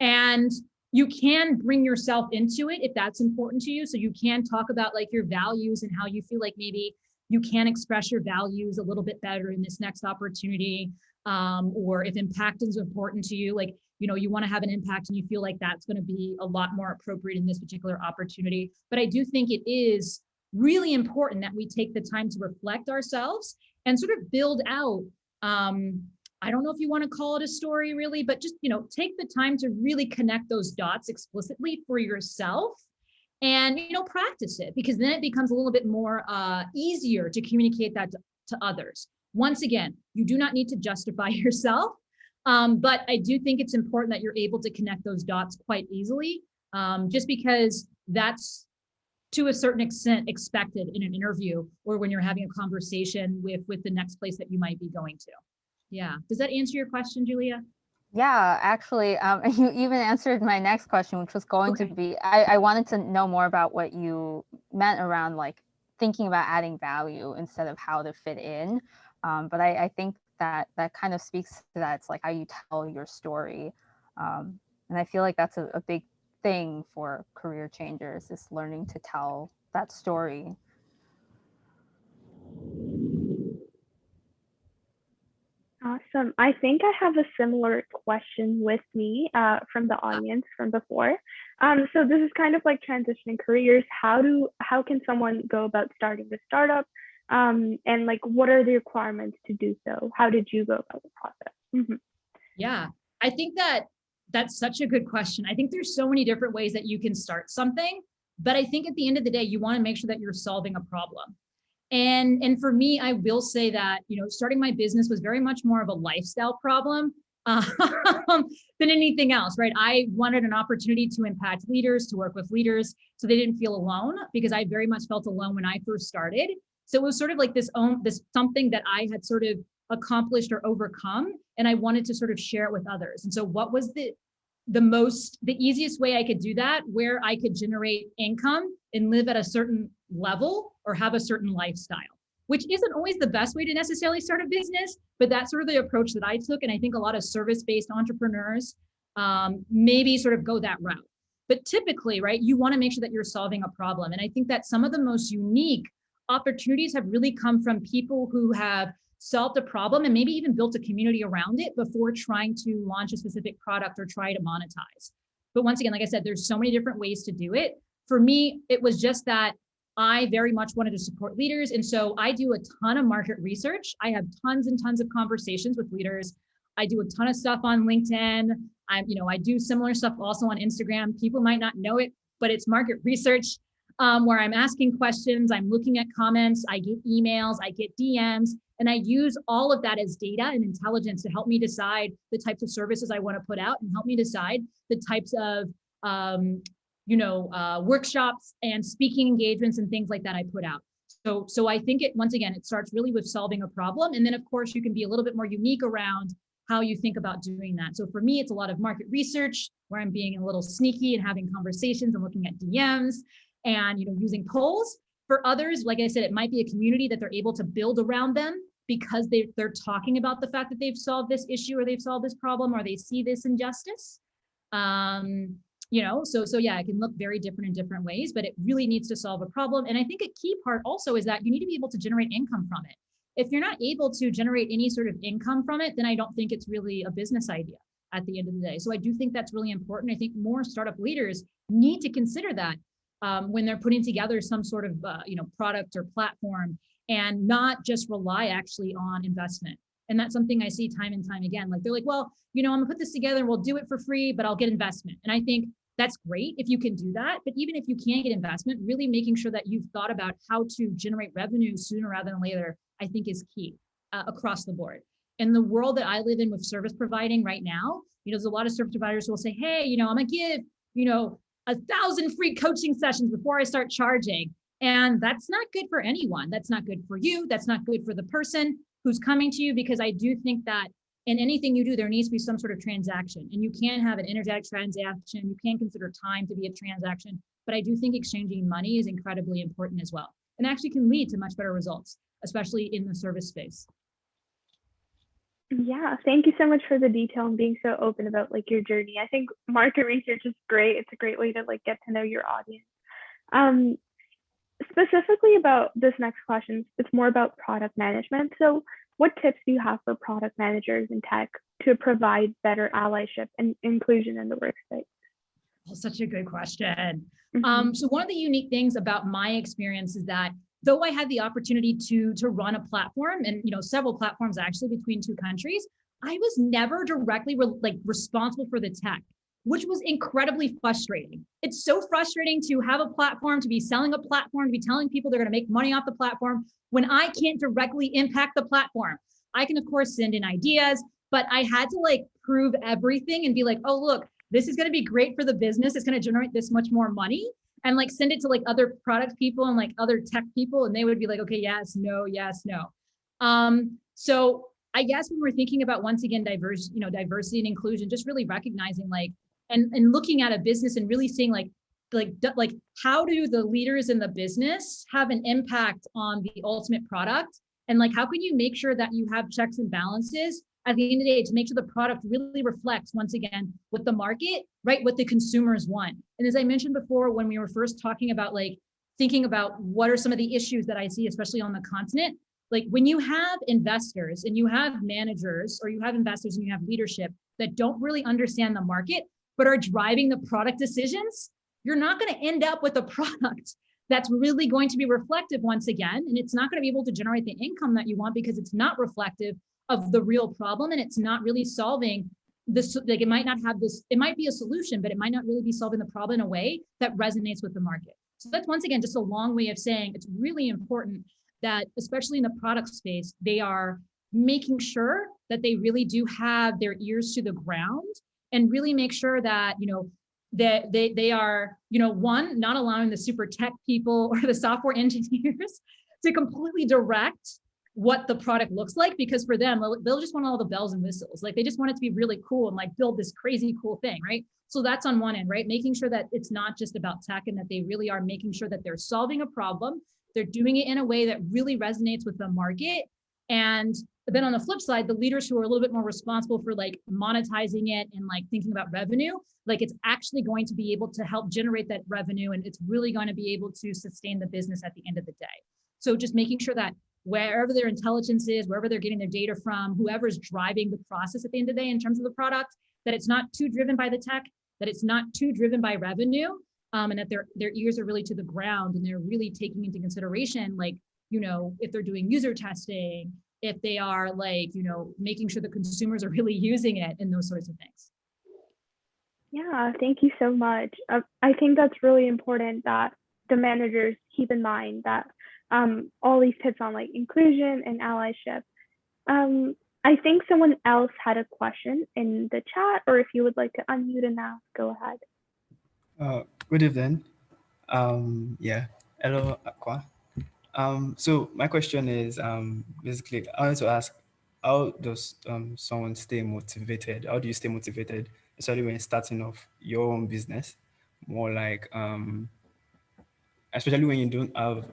And you can bring yourself into it if that's important to you. So you can talk about like your values and how you feel like maybe you can express your values a little bit better in this next opportunity. Or if impact is important to you, like, you want to have an impact and you feel like that's going to be a lot more appropriate in this particular opportunity. But I do think it is really important that we take the time to reflect ourselves and sort of build out, I don't know if you want to call it a story really, but just, take the time to really connect those dots explicitly for yourself and, practice it, because then it becomes a little bit more easier to communicate that to others. Once again, you do not need to justify yourself, but I do think it's important that you're able to connect those dots quite easily, just because that's to a certain extent expected in an interview or when you're having a conversation with the next place that you might be going to. Yeah. Does that answer your question, Julia? Yeah, actually, you even answered my next question, which was going to be, I wanted to know more about what you meant around like thinking about adding value instead of how to fit in. But I think that kind of speaks to that. It's like how you tell your story. And I feel like that's a big thing for career changers, is learning to tell that story. Awesome. I think I have a similar question with me from the audience from before. So this is kind of like transitioning careers. How can someone go about starting a startup? And like, what are the requirements to do so? How did you go about the process? Mm-hmm. Yeah, I think that's such a good question. I think there's so many different ways that you can start something, but I think at the end of the day, you want to make sure that you're solving a problem. And for me, I will say that, starting my business was very much more of a lifestyle problem than anything else, right? I wanted an opportunity to impact leaders, to work with leaders, so they didn't feel alone, because I very much felt alone when I first started. So it was sort of like this something that I had sort of accomplished or overcome, and I wanted to sort of share it with others. And so what was the easiest way I could do that, where I could generate income and live at a certain level or have a certain lifestyle, which isn't always the best way to necessarily start a business, but that's sort of the approach that I took. And I think a lot of service-based entrepreneurs maybe sort of go that route. But typically, right, you want to make sure that you're solving a problem. And I think that some of the most unique opportunities have really come from people who have solved a problem and maybe even built a community around it before trying to launch a specific product or try to monetize. But once again, like I said, there's so many different ways to do it. For me, it was just that I very much wanted to support leaders. And so I do a ton of market research. I have tons and tons of conversations with leaders. I do a ton of stuff on LinkedIn. I do similar stuff also on Instagram. People might not know it, but it's market research, where I'm asking questions, I'm looking at comments, I get emails, I get DMs, and I use all of that as data and intelligence to help me decide the types of services I want to put out and help me decide the types of workshops and speaking engagements and things like that I put out. So I think once again, it starts really with solving a problem. And then of course you can be a little bit more unique around how you think about doing that. So for me, it's a lot of market research where I'm being a little sneaky and having conversations and looking at DMs and, using polls. For others, like I said, it might be a community that they're able to build around them because they're talking about the fact that they've solved this issue or they've solved this problem or they see this injustice. So yeah, it can look very different in different ways, but it really needs to solve a problem. And I think a key part also is that you need to be able to generate income from it. If you're not able to generate any sort of income from it, then I don't think it's really a business idea at the end of the day. So I do think that's really important. I think more startup leaders need to consider that when they're putting together some sort of product or platform, and not just rely actually on investment. And that's something I see time and time again. Like they're like, well, I'm gonna put this together and we'll do it for free, but I'll get investment. And I think that's great if you can do that. But even if you can't get investment, really making sure that you've thought about how to generate revenue sooner rather than later, I think is key across the board. In the world that I live in with service providing right now, there's a lot of service providers who will say, hey, I'm gonna give, 1,000 free coaching sessions before I start charging. And that's not good for anyone. That's not good for you. That's not good for the person who's coming to you, because I do think that in anything you do, there needs to be some sort of transaction, and you can't have an energetic transaction. You can't consider time to be a transaction, but I do think exchanging money is incredibly important as well. and actually can lead to much better results, especially in the service space. Yeah, thank you so much for the detail and being so open about like your journey. I think market research is great. It's a great way to like get to know your audience. Specifically about this next question, it's more about product management. So what tips do you have for product managers in tech to provide better allyship and inclusion in the workspace? Well, such a good question. Mhm. So one of the unique things about my experience is that though I had the opportunity to run a platform and several platforms actually between two countries, I was never directly responsible for the tech, which was incredibly frustrating. It's so frustrating to have a platform, to be selling a platform, to be telling people they're going to make money off the platform when I can't directly impact the platform. I can of course send in ideas, but I had to like prove everything and be like, oh, look, this is going to be great for the business. It's going to generate this much more money, and like send it to like other product people and like other tech people. And they would be like, okay, yes, no, yes, no. So I guess when we're thinking about, once again, diversity and inclusion, just really recognizing like, and looking at a business and really seeing like how do the leaders in the business have an impact on the ultimate product? And like, how can you make sure that you have checks and balances at the end of the day to make sure the product really reflects, once again, what the market, right, what the consumers want. And as I mentioned before, when we were first talking about like thinking about what are some of the issues that I see, especially on the continent, like when you have investors and you have managers, or you have investors and you have leadership that don't really understand the market, but are driving the product decisions, you're not going to end up with a product that's really going to be reflective, once again, and it's not going to be able to generate the income that you want because it's not reflective of the real problem, and it's not really solving this. Like it might not have this, it might be a solution, but it might not really be solving the problem in a way that resonates with the market. So that's, once again, just a long way of saying it's really important that, especially in the product space, they are making sure that they really do have their ears to the ground and really make sure that, that they are, one, not allowing the super tech people or the software engineers to completely direct what the product looks like, because for them, they'll just want all the bells and whistles. Like they just want it to be really cool and like build this crazy cool thing, right? So that's on one end, right? Making sure that it's not just about tech and that they really are making sure that they're solving a problem. They're doing it in a way that really resonates with the market. And then on the flip side, the leaders who are a little bit more responsible for like monetizing it and like thinking about revenue, like it's actually going to be able to help generate that revenue, and it's really going to be able to sustain the business at the end of the day. So just making sure that wherever their intelligence is, wherever they're getting their data from, whoever's driving the process at the end of the day in terms of the product, that it's not too driven by the tech, that it's not too driven by revenue, and that their ears are really to the ground and they're really taking into consideration, like, if they're doing user testing, if they are like, making sure the consumers are really using it and those sorts of things. Yeah, thank you so much. I think that's really important that the managers keep in mind that all these tips on like inclusion and allyship. I think someone else had a question in the chat, or if you would like to unmute and ask, go ahead. Good evening. Yeah, hello, Akua. So my question is basically, I want to ask, how does someone stay motivated? How do you stay motivated, especially when starting off your own business? More like, especially when you don't have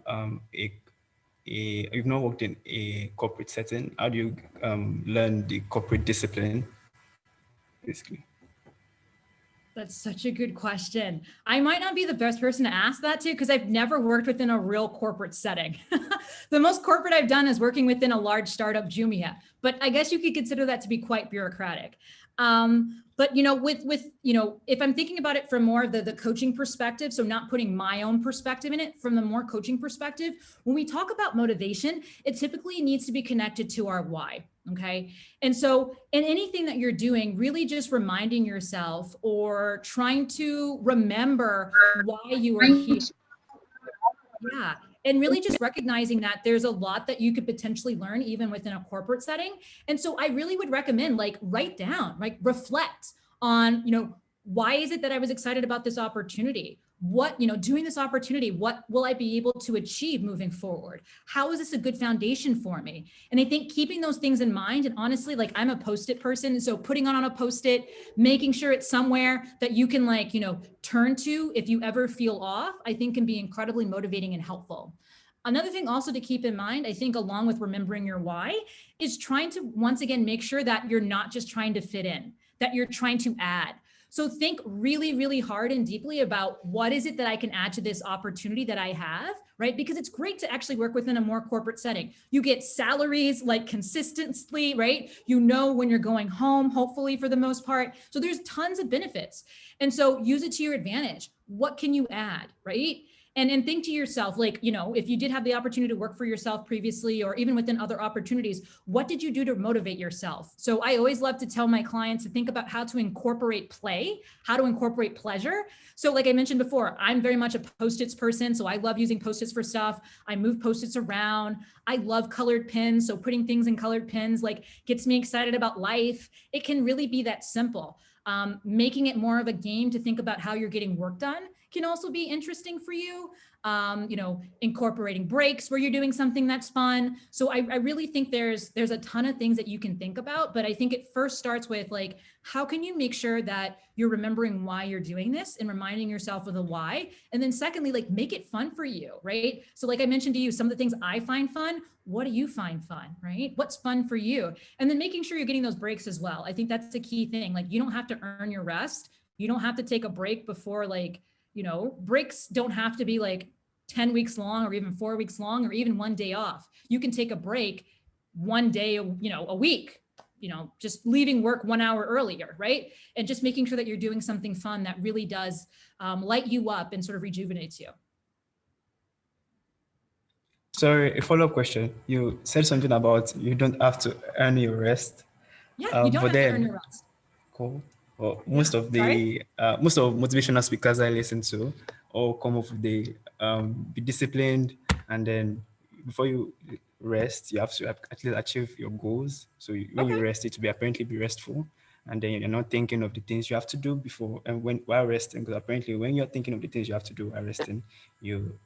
you've not worked in a corporate setting. How do you learn the corporate discipline, basically? That's such a good question. I might not be the best person to ask that to, because I've never worked within a real corporate setting. The most corporate I've done is working within a large startup, Jumia, but I guess you could consider that to be quite bureaucratic. But if I'm thinking about it from more of the coaching perspective, so not putting my own perspective in it, from the more coaching perspective, when we talk about motivation, it typically needs to be connected to our why. Okay. And so in anything that you're doing, really just reminding yourself or trying to remember why you are here. Yeah. And really just recognizing that there's a lot that you could potentially learn even within a corporate setting. And so I really would recommend write down, reflect on, why is it that I was excited about this opportunity? What, doing this opportunity, what will I be able to achieve moving forward? How is this a good foundation for me? And I think keeping those things in mind, and honestly, I'm a Post-it person. So putting on a Post-it, making sure it's somewhere that you can turn to if you ever feel off, I think can be incredibly motivating and helpful. Another thing also to keep in mind, I think along with remembering your why, is trying to once again make sure that you're not just trying to fit in, that you're trying to add. So think really, really hard and deeply about what is it that I can add to this opportunity that I have, right? Because it's great to actually work within a more corporate setting. You get salaries like consistently, right? You know when you're going home, hopefully for the most part. So there's tons of benefits. And so use it to your advantage. What can you add, right? And think to yourself, like, you know, if you did have the opportunity to work for yourself previously, or even within other opportunities, what did you do to motivate yourself? So I always love to tell my clients to think about how to incorporate play, how to incorporate pleasure. So like I mentioned before, I'm very much a Post-its person. So I love using Post-its for stuff. I move Post-its around. I love colored pens. So putting things in colored pens like gets me excited about life. It can really be that simple. Making it more of a game to think about how you're getting work done can also be interesting for you. You know, incorporating breaks where you're doing something that's fun. So I really think there's a ton of things that you can think about, but I think it first starts with like, how can you make sure that you're remembering why you're doing this and reminding yourself of the why? And then secondly, like make it fun for you, right? So like I mentioned to you, some of the things I find fun, what do you find fun, right? What's fun for you? And then making sure you're getting those breaks as well. I think that's a key thing. Like you don't have to earn your rest. You don't have to take a break before like, you know, breaks don't have to be like 10 weeks long or even 4 weeks long or even one day off. You can take a break one day, you know, a week, you know, just leaving work 1 hour earlier, right? And just making sure that you're doing something fun that really does light you up and sort of rejuvenates you. Sorry, a follow-up question. You said something about you don't have to earn your rest. Yeah, you don't but have to then, earn your rest. cool. Well, most Yeah, of motivational speakers I listen to all come up with the be disciplined, and then before you rest, you have to at least achieve your goals. So when you rest, it will apparently be restful, and then you're not thinking of the things you have to do before and while resting. Because apparently, when you're thinking of the things you have to do while resting, you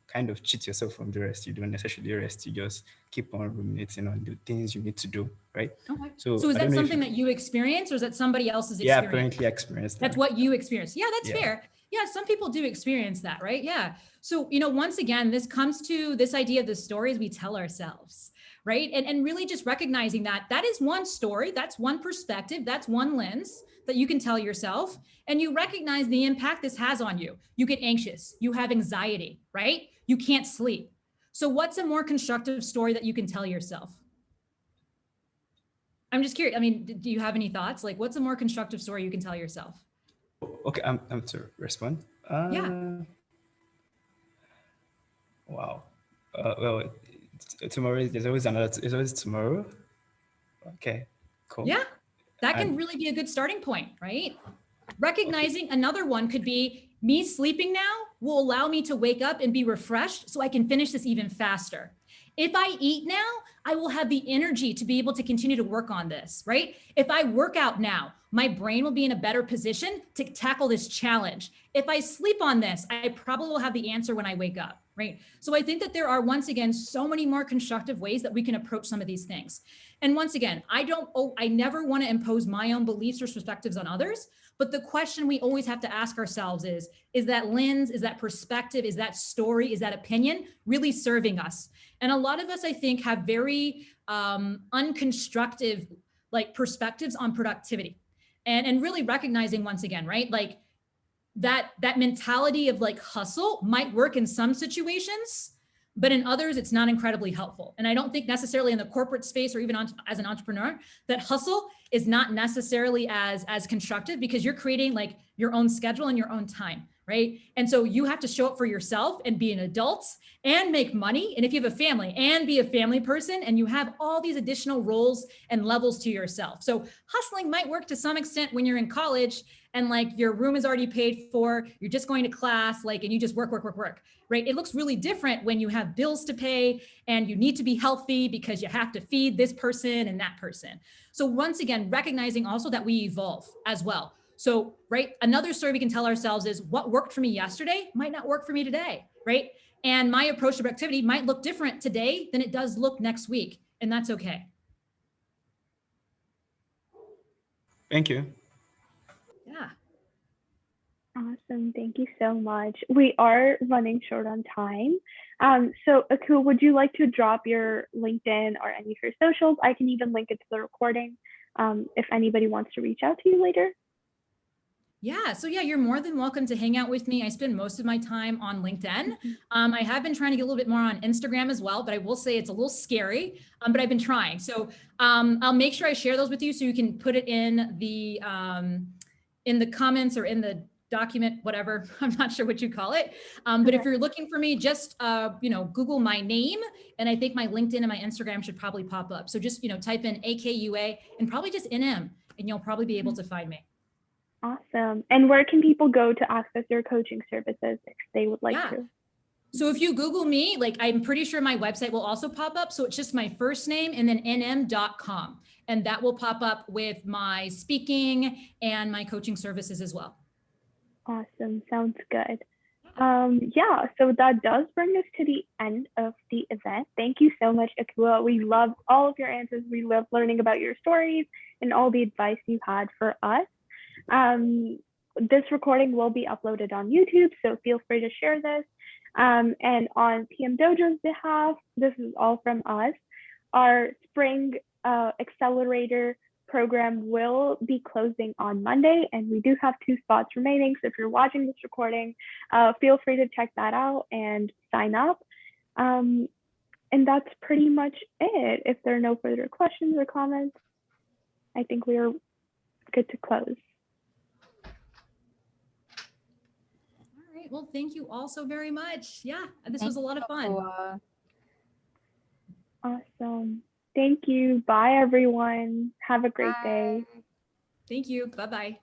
kind of cheat yourself from the rest. You don't necessarily rest. You just keep on ruminating on the things you need to do, right? Okay. So So is I don't that know if something that you experience or is that somebody else's yeah, experience? apparently I experienced that. That's what you experience. Yeah, that's Yeah. fair. Yeah, some people do experience that, right? Yeah. So, you know, once again, this comes to this idea of the stories we tell ourselves, right? And really just recognizing that that is one story, that's one perspective, that's one lens that you can tell yourself. And you recognize the impact this has on you. You get anxious, you have anxiety, right? You can't sleep. So what's a more constructive story that you can tell yourself? I'm just curious. I mean, do you have any thoughts? Like, what's a more constructive story you can tell yourself? Okay, I'm to respond. Yeah. Wow. Well, tomorrow there's always there's always tomorrow. Okay, cool. Yeah, that can really be a good starting point, right? Recognizing another one could be me sleeping now will allow me to wake up and be refreshed so I can finish this even faster. If I eat now, I will have the energy to be able to continue to work on this, right? If I work out now, my brain will be in a better position to tackle this challenge. If I sleep on this, I probably will have the answer when I wake up, right? So I think that there are, once again, so many more constructive ways that we can approach some of these things. And once again, I never want to impose my own beliefs or perspectives on others. But the question we always have to ask ourselves is that lens, is that perspective, is that story, is that opinion really serving us? And a lot of us, I think, have very unconstructive like perspectives on productivity and really recognizing once again, right? Like that mentality of like hustle might work in some situations, but in others, it's not incredibly helpful. And I don't think necessarily in the corporate space or even as an entrepreneur, that hustle is not necessarily as constructive because you're creating like your own schedule and your own time, right? And so you have to show up for yourself and be an adult and make money. And if you have a family and be a family person and you have all these additional roles and levels to yourself. So hustling might work to some extent when you're in college and like your room is already paid for, you're just going to class, like, and you just work, right? It looks really different when you have bills to pay and you need to be healthy because you have to feed this person and that person. So once again, recognizing also that we evolve as well. So, right, another story we can tell ourselves is what worked for me yesterday might not work for me today, right? And my approach to productivity might look different today than it does look next week. And that's okay. Thank you. Yeah. Awesome. Thank you so much. We are running short on time. So Akua, would you like to drop your LinkedIn or any of your socials? I can even link it to the recording if anybody wants to reach out to you later. Yeah, so yeah, you're more than welcome to hang out with me. I spend most of my time on LinkedIn. I have been trying to get a little bit more on Instagram as well, but I will say it's a little scary, but I've been trying. So I'll make sure I share those with you so you can put it in the comments or in the document, whatever. I'm not sure what you call it. But if you're looking for me, just Google my name, and I think my LinkedIn and my Instagram should probably pop up. So just type in AKUA and probably just NM, and you'll probably be able to find me. Awesome. And where can people go to access your coaching services if they would like to? So if you Google me, like I'm pretty sure my website will also pop up. So it's just my first name and then nm.com. And that will pop up with my speaking and my coaching services as well. Awesome. Sounds good. Yeah, so that does bring us to the end of the event. Thank you so much, Akua. We love all of your answers. We love learning about your stories and all the advice you had for us. This recording will be uploaded on YouTube, so feel free to share this. And on PMDojo's behalf, this is all from us. Our spring accelerator program will be closing on Monday, and we do have 2 spots remaining. So if you're watching this recording, feel free to check that out and sign up. And that's pretty much it. If there are no further questions or comments, I think we are good to close. All right. Well, thank you all so very much. Yeah, this was a lot of fun. Awesome. Thank you. Bye, everyone. Have a great day. Thank you. Bye-bye.